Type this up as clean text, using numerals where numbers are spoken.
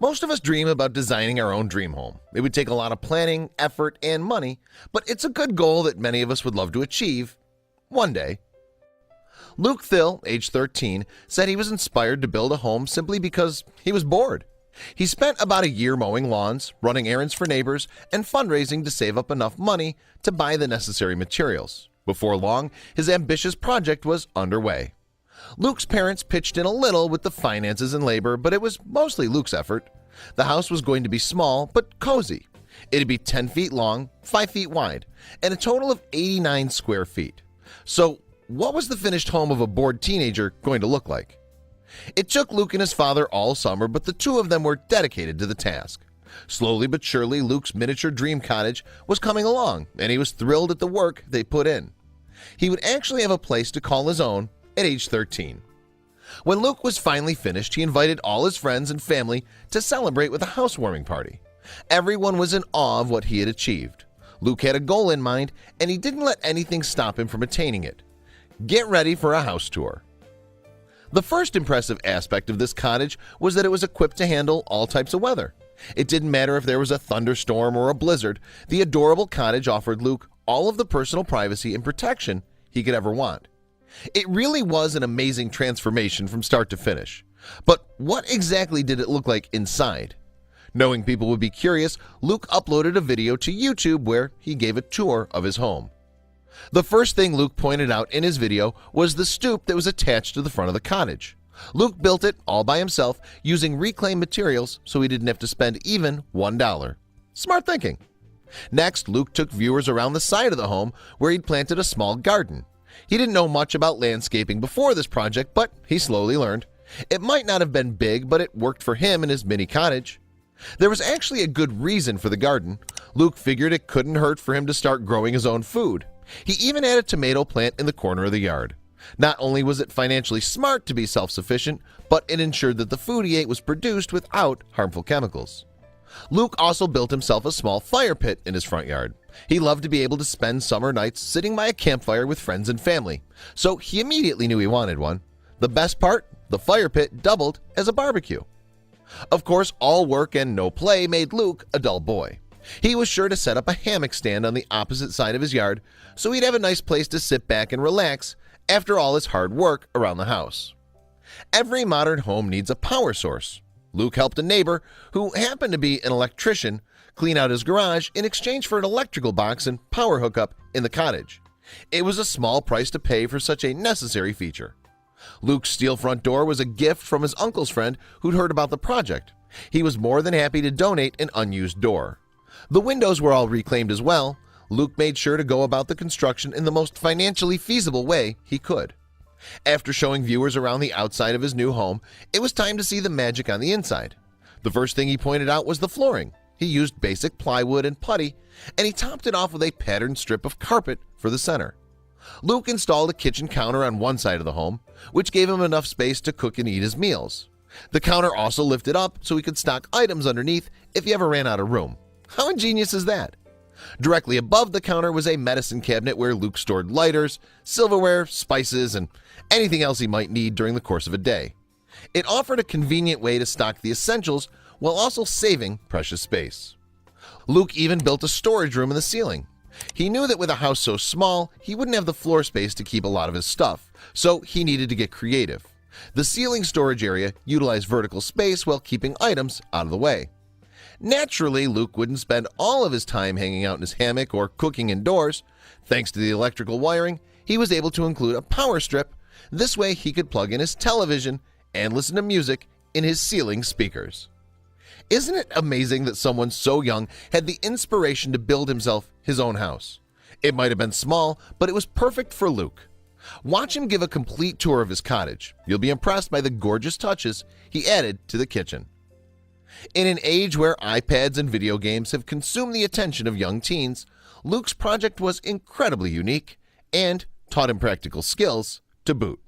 Most of us dream about designing our own dream home. It would take a lot of planning, effort, and money, but it's a good goal that many of us would love to achieve one day. Luke Thill, age 13, said he was inspired to build a home simply because he was bored. He spent about a year mowing lawns, running errands for neighbors, and fundraising to save up enough money to buy the necessary materials. Before long, his ambitious project was underway. Luke's parents pitched in a little with the finances and labor, but it was mostly Luke's effort. The house was going to be small but cozy. It'd be 10 feet long, 5 feet wide, and a total of 89 square feet. So, what was the finished home of a bored teenager going to look like? It took Luke and his father all summer, but the two of them were dedicated to the task. Slowly but surely, Luke's miniature dream cottage was coming along, and he was thrilled at the work they put in. He would actually have a place to call his own at age 13. When Luke was finally finished, he invited all his friends and family to celebrate with a housewarming party. Everyone was in awe of what he had achieved. Luke had a goal in mind, and he didn't let anything stop him from attaining it. Get ready for a house tour. The first impressive aspect of this cottage was that it was equipped to handle all types of weather. It didn't matter if there was a thunderstorm or a blizzard. The adorable cottage offered Luke all of the personal privacy and protection he could ever want. It really was an amazing transformation from start to finish. But what exactly did it look like inside? Knowing people would be curious, Luke uploaded a video to YouTube where he gave a tour of his home. The first thing Luke pointed out in his video was the stoop that was attached to the front of the cottage. Luke built it all by himself using reclaimed materials, so he didn't have to spend even $1. Smart thinking. Next, Luke took viewers around the side of the home where he'd planted a small garden. He didn't know much about landscaping before this project, but he slowly learned. It might not have been big, but it worked for him and his mini cottage. There was actually a good reason for the garden. Luke figured it couldn't hurt for him to start growing his own food. He even had a tomato plant in the corner of the yard. Not only was it financially smart to be self-sufficient, but it ensured that the food he ate was produced without harmful chemicals. Luke also built himself a small fire pit in his front yard. He loved to be able to spend summer nights sitting by a campfire with friends and family, so he immediately knew he wanted one. The best part, the fire pit doubled as a barbecue. Of course, all work and no play made Luke a dull boy. He was sure to set up a hammock stand on the opposite side of his yard, so he'd have a nice place to sit back and relax after all his hard work around the house. Every modern home needs a power source. Luke helped a neighbor, who happened to be an electrician, clean out his garage in exchange for an electrical box and power hookup in the cottage. It was a small price to pay for such a necessary feature. Luke's steel front door was a gift from his uncle's friend who'd heard about the project. He was more than happy to donate an unused door. The windows were all reclaimed as well. Luke made sure to go about the construction in the most financially feasible way he could. After showing viewers around the outside of his new home, it was time to see the magic on the inside. The first thing he pointed out was the flooring. He used basic plywood and putty, and he topped it off with a patterned strip of carpet for the center. Luke installed a kitchen counter on one side of the home, which gave him enough space to cook and eat his meals. The counter also lifted up so he could stock items underneath if he ever ran out of room. How ingenious is that? Directly above the counter was a medicine cabinet where Luke stored lighters, silverware, spices, and anything else he might need during the course of a day. It offered a convenient way to stock the essentials while also saving precious space. Luke even built a storage room in the ceiling. He knew that with a house so small, he wouldn't have the floor space to keep a lot of his stuff, so he needed to get creative. The ceiling storage area utilized vertical space while keeping items out of the way. Naturally, Luke wouldn't spend all of his time hanging out in his hammock or cooking indoors. Thanks to the electrical wiring, he was able to include a power strip. This way he could plug in his television and listen to music in his ceiling speakers. Isn't it amazing that someone so young had the inspiration to build himself his own house? It might have been small, but it was perfect for Luke. Watch him give a complete tour of his cottage. You'll be impressed by the gorgeous touches he added to the kitchen. In an age where iPads and video games have consumed the attention of young teens, Luke's project was incredibly unique and taught him practical skills to boot.